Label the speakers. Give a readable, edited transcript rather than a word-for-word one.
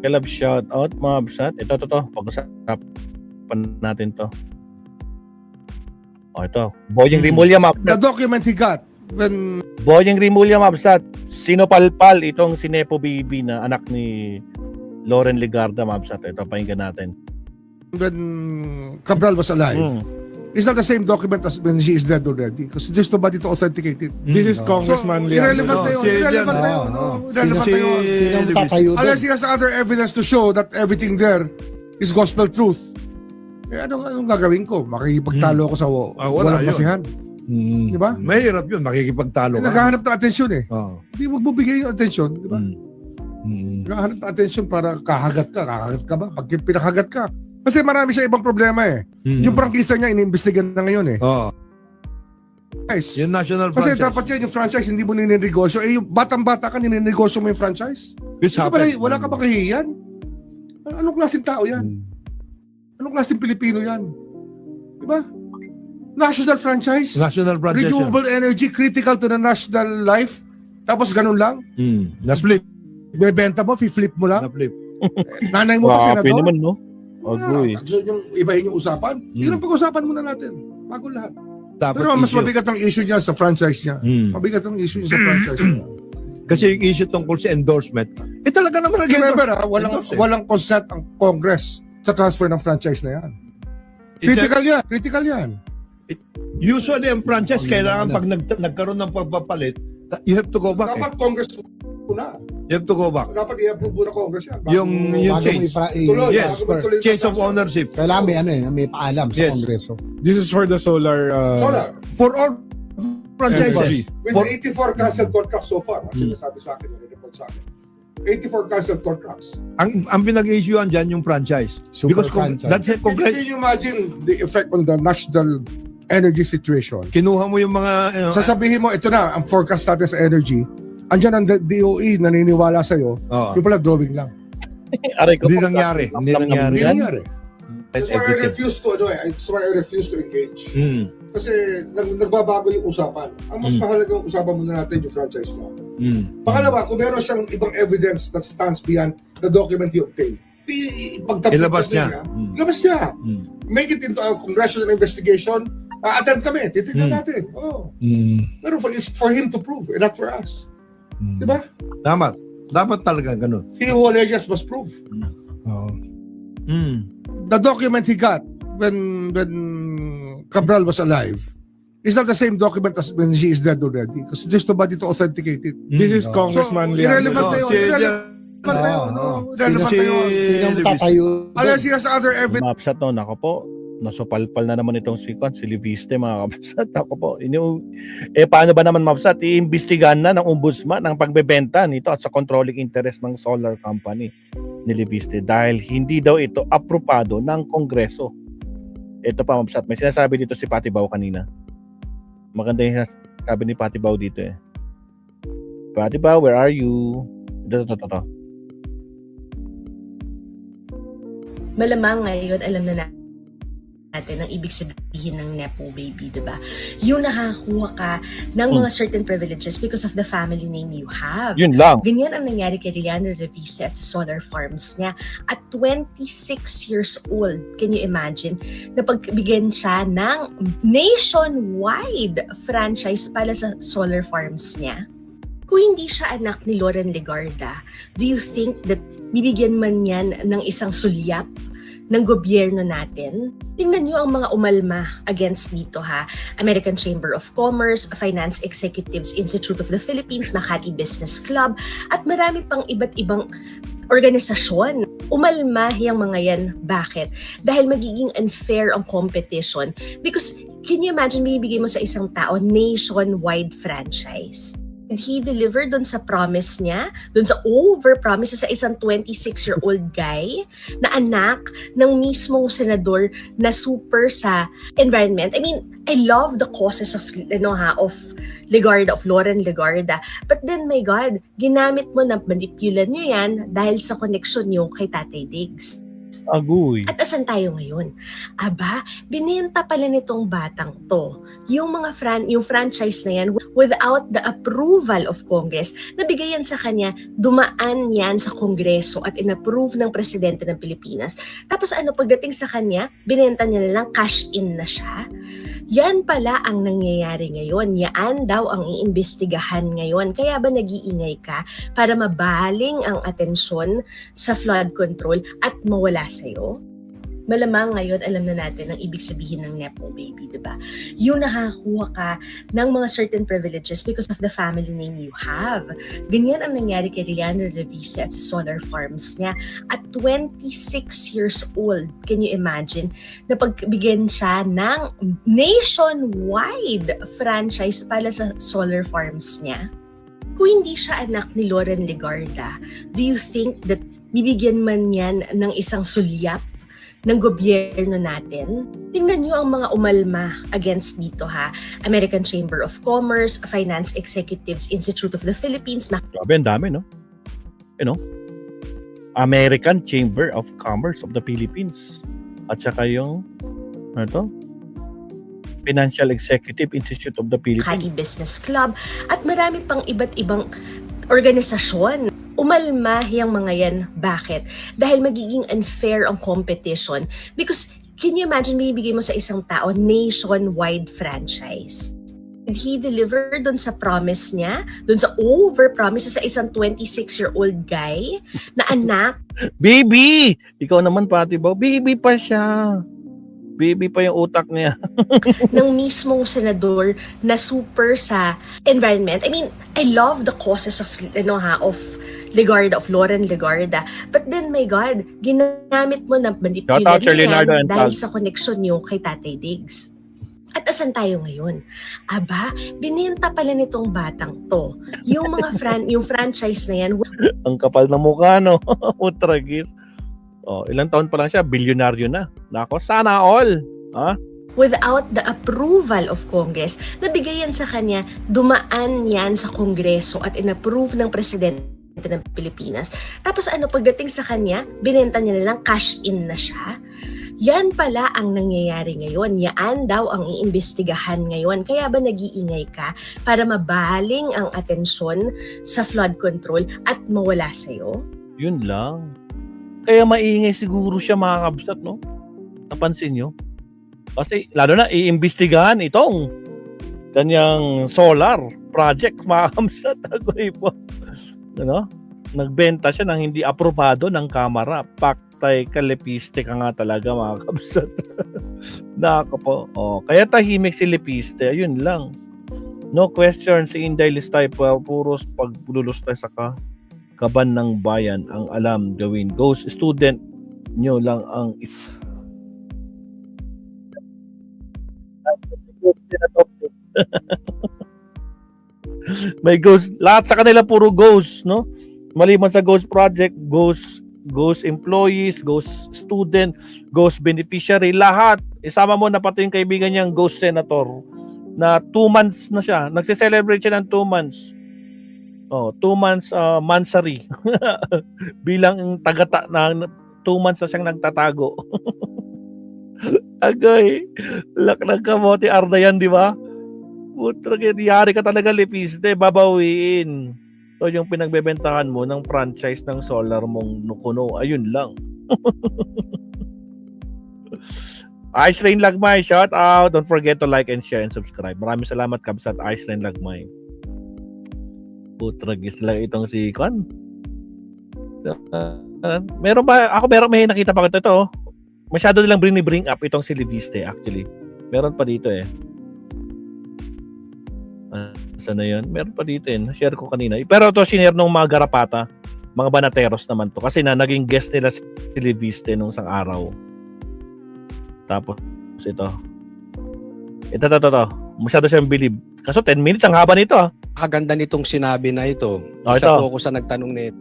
Speaker 1: Pakilove shoutout mga absat. Ito. Pag-usapan natin to. Ito. Boyeng Rimulya
Speaker 2: The
Speaker 1: mabsat.
Speaker 2: document he got when
Speaker 1: Boyeng Rimulya mabsat. Sinopalpal itong si Nepo Baby na anak ni Loren Legarda mabsat. Ito, pakinggan natin.
Speaker 2: Cabral was alive. It's not the same document as when she is dead already because there's nobody to authenticate it.
Speaker 3: This is Congressman Leandro.
Speaker 2: Irrelevant na yun. Irrelevant na yun. Irrelevant na yun.
Speaker 4: Sinong tatayo doon?
Speaker 2: Unless he has other evidence to show that everything there is gospel truth. Anong gagawin ko? Makikipagtalo ako sa walang
Speaker 3: yun.
Speaker 2: basihan. Di ba?
Speaker 3: Mahirap yun, makikipagtalo ka.
Speaker 2: Naghahanap ng atensyon eh.
Speaker 3: Oo.
Speaker 2: Hindi mo bibigay yung atensyon. Di ba? Naghahanap ng atensyon para kahagat ka. Kakagat ka ba? Pag pinakagat ka. Kasi marami siya ibang problema eh. Yung prangkisa niya, iniimbestigan na ngayon eh.
Speaker 3: Oo.
Speaker 2: Guys,
Speaker 3: Yung national
Speaker 2: kasi
Speaker 3: franchise.
Speaker 2: dapat yan, yung franchise, hindi mo ninegosyo. Eh, yung batang-bata ka, ninegosyo mo yung franchise.
Speaker 3: This
Speaker 2: Wala,
Speaker 3: happened.
Speaker 2: wala ka ba kahihiyan? Anong klaseng tao yan? Anong klaseng Pilipino yan? Diba? National franchise.
Speaker 3: National franchise.
Speaker 2: Renewable energy, critical to the national life. Tapos ganun lang.
Speaker 3: Na-flip.
Speaker 2: Bebenta mo, flip mo lang.
Speaker 3: Na-flip.
Speaker 2: Nanay mo pa
Speaker 1: Grabe
Speaker 2: senador.
Speaker 1: naman, no? Agoy.
Speaker 2: Gusto yung ibahin yung usapan. Yun ang pag-usapan muna natin. Bago lahat.
Speaker 3: Dapat
Speaker 2: Pero mas
Speaker 3: issue.
Speaker 2: mabigat ang issue niya sa franchise niya. Mabigat ang issue niya sa franchise niya.
Speaker 3: Kasi yung issue tungkol sa endorsement, talaga naman
Speaker 2: Remember, walang consent ang Congress sa transfer ng franchise na yan. Critical yan. Critical yan.
Speaker 3: Usually, ang franchise, kailangan pag nagkaroon ng pagpapalit, you have to go back.
Speaker 2: Dapat Congress muna.
Speaker 3: You have to go back.
Speaker 2: Dapat i-approve muna Congress yan.
Speaker 3: Yung change.
Speaker 2: Tuloy,
Speaker 3: Yes,
Speaker 2: bago magtuloy
Speaker 3: change
Speaker 2: sa
Speaker 3: of ownership.
Speaker 4: Kailangan may paalam sa
Speaker 3: Yes.
Speaker 4: Kongreso.
Speaker 3: This is for the solar.
Speaker 2: Solar.
Speaker 3: For all franchises.
Speaker 2: With 84 canceled contracts so far. Ang sinasabi sa akin, yung report sa akin. 84 canceled contracts.
Speaker 3: Ang pinag-issuean dyan yung franchise.
Speaker 4: Super
Speaker 3: Because
Speaker 4: franchise.
Speaker 3: that's it.
Speaker 2: Can you imagine the effect on the national energy situation?
Speaker 3: Kinuha mo yung mga
Speaker 2: Sasabihin mo, ito na, ang forecast natin sa energy. Andyan ang DOE naniniwala sa'yo. Yung pala drawing lang.
Speaker 1: Aray ko.
Speaker 3: Hindi nangyari. Hindi nangyari.
Speaker 2: Hindi nangyari.
Speaker 3: That's
Speaker 2: That's why I
Speaker 3: everything.
Speaker 2: refuse to, that's why I refuse to engage. Kasi nagbabago yung usapan. Ang mas mahalagang usapan muna natin yung franchise niya. Pangalawa, kung meron siyang ibang evidence that stands beyond the document he obtained,
Speaker 3: Ilabas niya.
Speaker 2: Ilabas niya. Make it into a congressional investigation. Attend kami. Titignan natin. Pero it's for him to prove, and not for us. Diba?
Speaker 3: Tama. Dapat talaga ganun.
Speaker 2: He who alleges must prove. The document he got when Cabral was alive is not the same document as when she is dead already because there's nobody to authenticate it.
Speaker 3: This is
Speaker 2: Congressman irrelevant na yun. Irrelevant na yun. Irrelevant na yun.
Speaker 4: Sinong tatayo doon?
Speaker 2: Unless he has other evidence.
Speaker 1: Mga absat, no? Nako po. Nasupalpal na naman itong si Liviste, mga kabsat. Ako po. Paano ba naman, mabsat? Iimbestigahan na ng ombudsman ang pagbebenta nito at sa controlling interest ng solar company ni Liviste dahil hindi daw ito aprobado ng Kongreso. Ito pa, mabsat. May sinasabi dito si Pati Bao kanina. Maganda yung sinasabi ni Pati Bao dito eh. Pati Bao, where are you? Ito.
Speaker 5: Malamang ngayon, alam na natin ang ibig sabihin ng Nepo Baby, diba? Yung nakakuha ka ng mga certain privileges because of the family name you have.
Speaker 1: Yun lang.
Speaker 5: Ganyan ang nangyari kay Leandro Revise at sa solar farms niya. At 26 years old, can you imagine, na pagbigyan siya ng nationwide franchise para sa solar farms niya? Kung hindi siya anak ni Loren Legarda, do you think that bibigyan man yan ng isang sulyap ng gobyerno natin? Tingnan nyo ang mga umalma against dito ha. American Chamber of Commerce, Finance Executives Institute of the Philippines, Makati Business Club, at marami pang iba't ibang organisasyon. Umalma yung mga yan. Bakit? Dahil magiging unfair ang competition. Because can you imagine, bibigay mo sa isang tao nationwide franchise? Did he deliver dun sa promise niya? Dun sa over-promise sa isang 26-year-old guy na anak ng mismong senador na super sa environment? I mean, I love the causes of Legarda, of Loren Legarda. But then, my God, ginamit mo na manipulan niyo yan dahil sa connection niyo kay Tatay Diggs.
Speaker 1: Agoy.
Speaker 5: At asan tayo ngayon? Aba, binenta pala nitong batang to yung yung franchise na yan without the approval of Congress. Nabigayan sa kanya, dumaan yan sa Kongreso at inapprove ng Presidente ng Pilipinas. Tapos pagdating sa kanya, binenta niya na lang, cash in na siya. Yan pala ang nangyayari ngayon. Yan daw ang iimbestigahan ngayon. Kaya ba nag-iingay ka para mabaling ang atensyon sa flood control at mawala sa'yo? Malamang ngayon alam na natin ang ibig sabihin ng Nepo baby, di ba? Yung nakakuha ka ng mga certain privileges because of the family name you have. Ganyan ang nangyari kay Leandro Revise at sa solar farms niya. At 26 years old, can you imagine, na pagbigyan siya ng nationwide franchise para sa solar farms niya? Kung hindi siya anak ni Loren Legarda, do you think that bibigyan man yan ng isang sulyap ng gobyerno natin? Tingnan nyo ang mga umalma against dito ha. American Chamber of Commerce, Finance Executives Institute of the Philippines.
Speaker 1: Grabe, ang dami, no? American Chamber of Commerce of the Philippines. At saka yung, Financial Executive Institute of the Philippines.
Speaker 5: Kagi Business Club, at marami pang iba't ibang organisasyon. Umalma yung mga yan. Bakit? Dahil magiging unfair ang competition. Because, can you imagine, bibigay mo sa isang tao nationwide franchise? Did he deliver dun sa promise niya? Dun sa over-promise sa isang 26-year-old guy na anak?
Speaker 1: Baby! Ikaw naman pati ba? Baby pa siya. Baby pa yung utak niya.
Speaker 5: Ng mismong senador na super sa environment. I mean, I love the causes of Legarda, of Loren Legarda. But then, my God, ginamit mo na
Speaker 1: Shout out
Speaker 5: manipulate
Speaker 1: Leonardo
Speaker 5: yan
Speaker 1: and
Speaker 5: dahil
Speaker 1: Tal.
Speaker 5: sa koneksyon niyo kay Tatay Diggs. At asan tayo ngayon? Aba, binenta pala nitong batang to yung yung franchise na yan.
Speaker 1: Ang kapal na mukha, no? Utragis. Ilang taon pa lang siya, bilyonaryo na. Nako, sana all. Ha?
Speaker 5: Without the approval of Congress, nabigayan sa kanya, dumaan yan sa Kongreso at inapprove ng Presidente ng Pilipinas. Tapos pagdating sa kanya, binenta niya na lang, cash in na siya. Yan pala ang nangyayari ngayon. Yan daw ang iimbestigahan ngayon. Kaya ba nag-iingay ka para mabaling ang atensyon sa flood control at mawala sa'yo?
Speaker 1: Yun lang. Kaya maingay siguro siya, mga kabsat, no? Napansin nyo? Kasi lalo na iimbestigahan itong kanyang solar project, mga kabsat. Agoy po. Nagbenta siya ng hindi aprobado ng Kamara. Paktay kalepiste ka nga talaga, mga kabsat. Nako po. Kaya tahimik si Lepiste. Ayun lang. No question, si Inday Listay puros paglulustay sa kaban ng bayan ang alam gawin. Ghost student nyo lang ang may ghost. Lahat sa kanila puro ghost, no? Maliban sa ghost project, ghost employees, ghost student, ghost beneficiary, lahat. Isama mo na pati yung kaibigan niyang ghost senator na 2 months na siya. Nagse-celebrate siya ng 2 months. 2 months mansary. Bilang na 2 months na siyang nagtatago. Agay. Lak ng kamote arda yan, di ba? Putra, yari ka talaga, Lepiste, babawiin. So, yung pinagbebentahan mo ng franchise ng solar mong nukuno, ayun lang. Ice Rain Lagmay, shout out. Don't forget to like and share and subscribe. Maraming salamat, kabsat Ice Rain Lagmay. Putragis lang itong si Kwan. Meron may nakita pa ko ito. Masyado nilang bring up itong si Lepiste actually. Meron pa dito eh. Saan na yun? Meron pa dito eh. Share ko kanina. Pero ito sinare nung mga garapata. Mga banateros naman to. Kasi naging guest nila si Lepiste nung isang araw. Tapos ito. Ito. Masyado siyang believe. Kaso 10 minutes ang haba nito ah.
Speaker 6: Kaganda nitong sinabi na ito.
Speaker 1: Oh,
Speaker 6: Isa
Speaker 1: ito.
Speaker 6: po ako sa nagtanong nito.